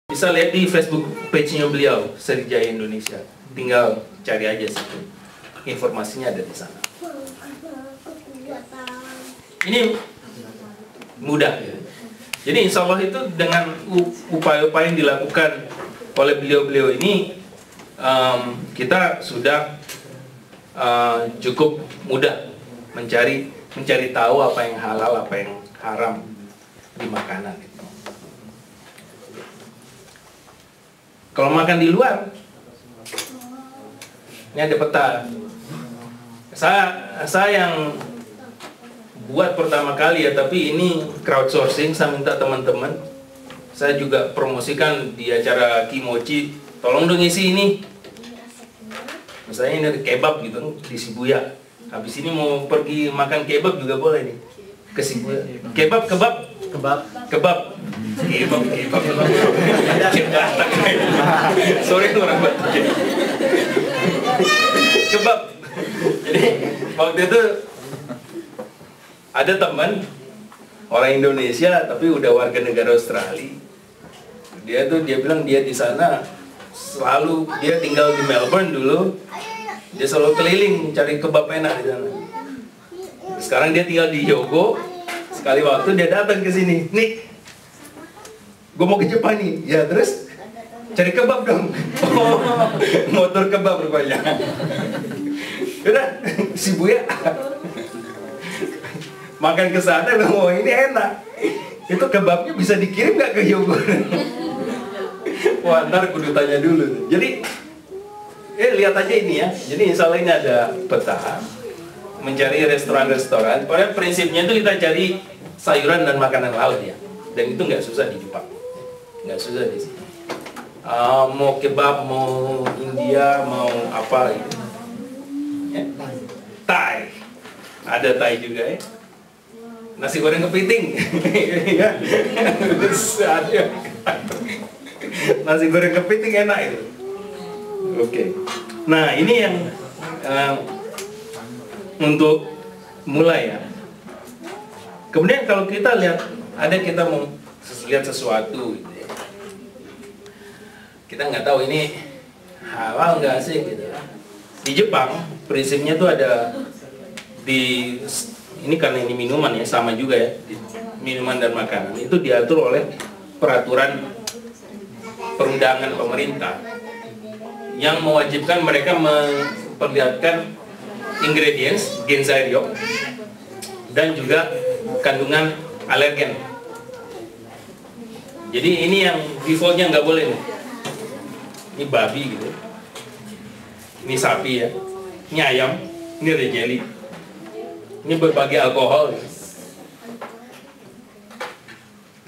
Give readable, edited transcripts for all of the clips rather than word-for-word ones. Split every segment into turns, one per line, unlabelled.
Bisa lihat di Facebook page-nya beliau, Sriwijaya Indonesia. Tinggal cari aja situ. Informasinya ada di sana. Ini mudah ya. Jadi insya Allah itu dengan upaya-upaya yang dilakukan oleh beliau-beliau ini, kita sudah cukup mudah mencari tahu apa yang halal, apa yang haram di makanan itu. Kalau makan di luar, ini ada peta. Saya yang buat pertama kali ya, tapi ini crowdsourcing. Saya minta teman-teman, saya juga promosikan di acara Kimochi. Tolong dong isi ini. Misalnya ini ada kebab gitu di Shibuya. Habis ini mau pergi makan kebab juga boleh nih ke Shibuya. Kebab. Sorry orang Batak. Kebab. Jadi waktu itu ada teman orang Indonesia tapi udah warga negara Australia. Dia bilang dia di sana selalu, dia tinggal di Melbourne dulu. Dia selalu keliling cari kebab enak di sana. Sekarang dia tinggal di Hyogo. Sekali waktu dia datang ke sini. Nih, gue mau ke Jepang nih. Ya terus cari kebab dong. Oh, motor kebab rupanya. Udah, Shibuya. Makan ke sana, oh ini enak. Itu kebabnya bisa dikirim nggak ke Hyogo? Wah, ntar kudu tanya dulu. Jadi, lihat aja ini ya. Jadi insya Allah ini ada peta mencari restoran-restoran. Pada prinsipnya itu kita cari sayuran dan makanan laut ya. Dan itu nggak susah di Jepang, nggak susah di sini. Mau kebab, mau India, mau apa gitu. Ya. Thai, ada Thai juga ya. Nasi goreng kepiting. Nasi goreng kepiting enak itu. Oke. Nah ini yang untuk mulai ya. Kemudian kalau kita lihat, kita mau lihat sesuatu gitu ya. Kita nggak tahu ini halal nggak sih gitu. Di Jepang prinsipnya tuh ada ini karena ini minuman ya, sama juga ya, minuman dan makanan itu diatur oleh peraturan perundangan pemerintah yang mewajibkan mereka memperlihatkan ingredients, genzairyō, dan juga kandungan alergen. Jadi ini yang defaultnya nggak boleh nih. Ini babi gitu, ini sapi ya, ini ayam, ini ada jelly. Ini berbagai alkohol.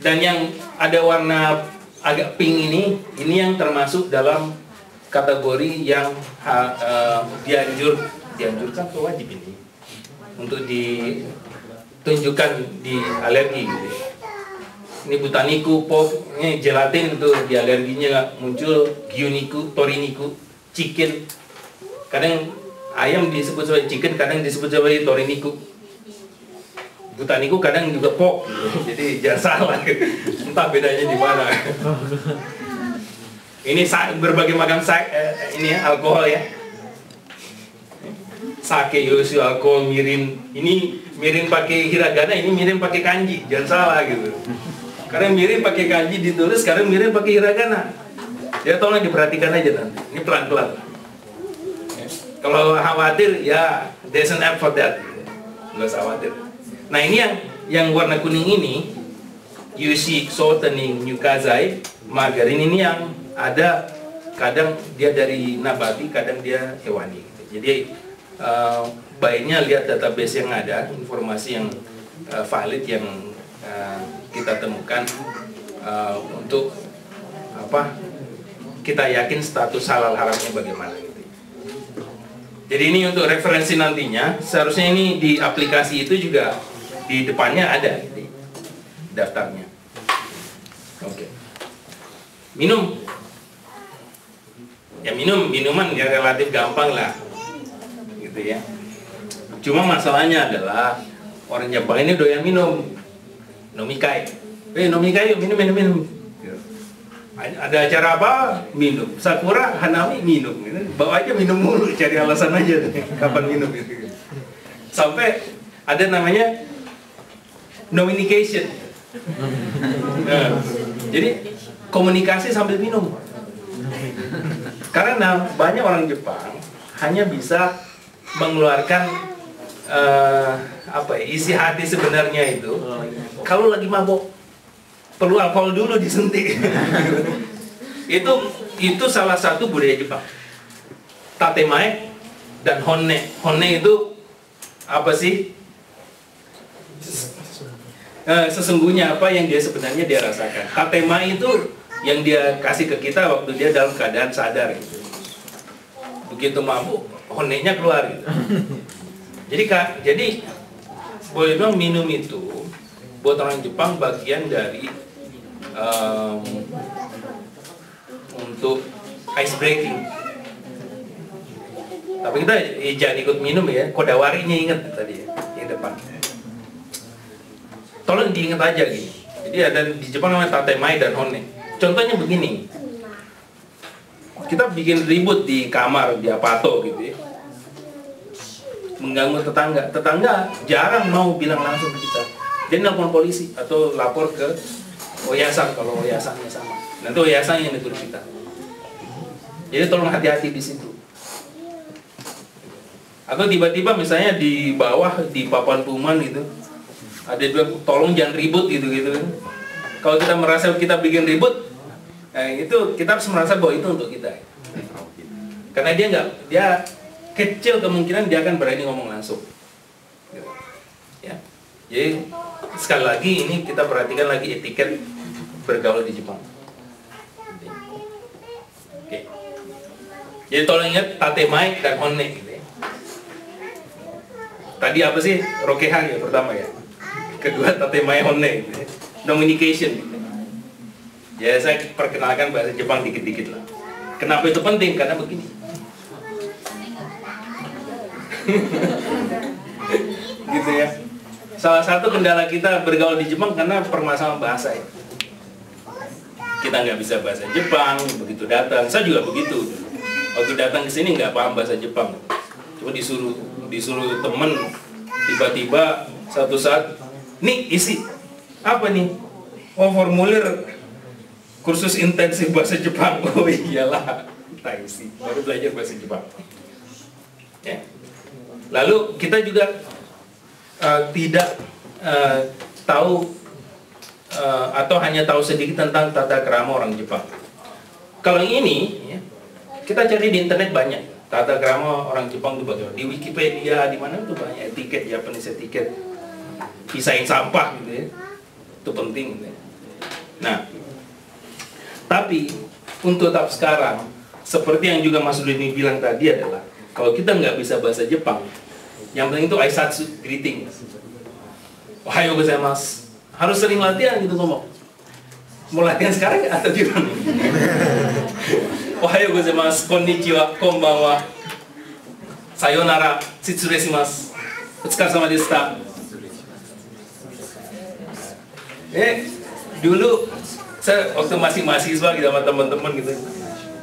Dan yang ada warna agak pink ini yang termasuk dalam kategori yang dianjurkan atau wajib ini untuk ditunjukkan di alergi gitu. Ini butaniku, pork, ini gelatin itu di alerginya muncul, gyuniku, toriniku, chicken. Kadang ayam disebut sebagai chicken, kadang disebut sebagai toriniku. Butaniku kadang juga pork, jadi jangan salah. Entah bedanya di mana. Ini berbagai macam ini ya, alkohol ya. Sake, yosu, alkohol, mirin. Ini mirin pakai hiragana, ini mirin pakai kanji, jangan salah gitu. Karena mirin pakai kanji ditulis, sekarang mirin pakai hiragana. Ya tolong diperhatikan aja nanti. Ini pelan-pelan. Kalau khawatir ya there's an app for that. Nggak usah khawatir. Nah ini yang warna kuning ini yushi, shortening, nyukazai, margarin ini yang ada kadang dia dari nabati, kadang dia hewani gitu. Jadi baiknya lihat database yang ada, informasi yang valid yang kita temukan untuk kita yakin status halal haramnya bagaimana gitu. Jadi ini untuk referensi nantinya, seharusnya ini di aplikasi itu juga di depannya ada gitu, daftarnya. Oke. Minum. Ya minuman ya relatif gampang lah. Gitu ya. Cuma masalahnya adalah orang Jepang ini doyan minum. Nomikai. Nomikai yuk minum. Gitu. Ada acara apa? Minum. Sakura, Hanami, minum. Bawa aja minum mulu, cari alasan aja tuh, kapan minum gitu. Sampai ada namanya nominication. Nah, jadi komunikasi sambil minum. Karena banyak orang Jepang hanya bisa mengeluarkan isi hati sebenarnya itu kalau lagi mabok. Perlu alkohol dulu disuntik. itu salah satu budaya Jepang. Tatemae dan honne. Honne itu apa sih? Sesungguhnya apa yang dia sebenarnya dia rasakan. Tatemae itu yang dia kasih ke kita waktu dia dalam keadaan sadar gitu. Begitu mabuk, honne-nya keluar gitu. Jadi boleh bilang minum itu buat orang Jepang bagian dari untuk ice breaking. Tapi kita jangan ikut minum ya. Kodawarinya ingat tadi ya, yang depan. Tolong diingat aja gini. Jadi ada di Jepang namanya tatemae dan honne. Contohnya begini. Kita bikin ribut di kamar, di apato gitu ya. Mengganggu tetangga. Tetangga jarang mau bilang langsung ke kita. Dia nelpon polisi atau lapor ke Oyasan kalau Oyasannya sama. Nanti Oyasan yang negur kita. Jadi tolong hati-hati di situ. Atau tiba-tiba misalnya di bawah di papan pengumuman gitu, ada dua tolong jangan ribut gitu. Kalau kita merasa kita bikin ribut, itu kita harus merasa bahwa itu untuk kita. Karena dia kecil kemungkinan dia akan berani ngomong langsung. Gitu. Ya. Jadi sekali lagi ini kita perhatikan lagi etiket bergaul di Jepang. Oke. Jadi tolong ingat tatemae dan honne gitu ya. Tadi apa sih? Rokehan ya pertama ya. Kedua tatemae honne gitu ya. Nominication gitu. Ya saya perkenalkan bahasa Jepang dikit-dikit lah. Kenapa itu penting? Karena begini. Gitu ya. Salah satu kendala kita bergaul di Jepang karena permasalahan bahasa ya. Kita nggak bisa bahasa Jepang, begitu datang, saya juga begitu. Waktu datang ke sini nggak paham bahasa Jepang. Cuma disuruh temen, tiba-tiba satu saat, nih isi apa nih? Oh formulir kursus intensif bahasa Jepang. Oh iyalah, kita isi, baru belajar bahasa Jepang. Ya. Lalu kita juga tidak tahu atau hanya tahu sedikit tentang tata krama orang Jepang. Kalau ini ya, kita cari di internet banyak tata krama orang Jepang itu bagaimana. Di Wikipedia di mana itu banyak etiket Japanese etiket. Pisahin sampah gitu ya. Itu penting gitu ya. Nah, tapi untuk tahap sekarang seperti yang juga Mas Doni bilang tadi adalah kalau kita nggak bisa bahasa Jepang, yang penting itu aisatsu, greeting. Ohayo gozaimasu. Harus sering latihan gitu ngomong. Mau latihan sekarang atau gimana? Ohayo gozaimasu, konnichiwa, konbanwa, sayonara, shitsurei shimasu, otsukaresama deshita. Dulu saya waktu masih mahasiswa gitu sama teman-teman gitu.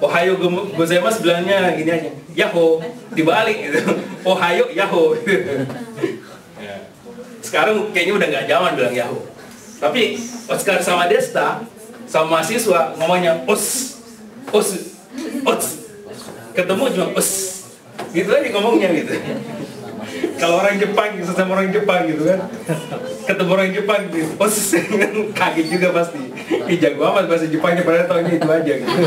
Ohayo gozaimasu bilangnya gini aja, yaho, dibalik gitu. Ohayo, yaho. Sekarang kayaknya udah nggak zaman bilang yaho. Tapi otsukaresama deshita sama mahasiswa ngomongnya os. Ketemu cuma os. Gitu aja ngomongnya gitu. Kalau orang Jepang sesama orang Jepang gitu kan. Ketemu orang Jepang gitu. Os kaget juga pasti. Ih jago amat bahasa Jepangnya padahal taunya itu aja gitu.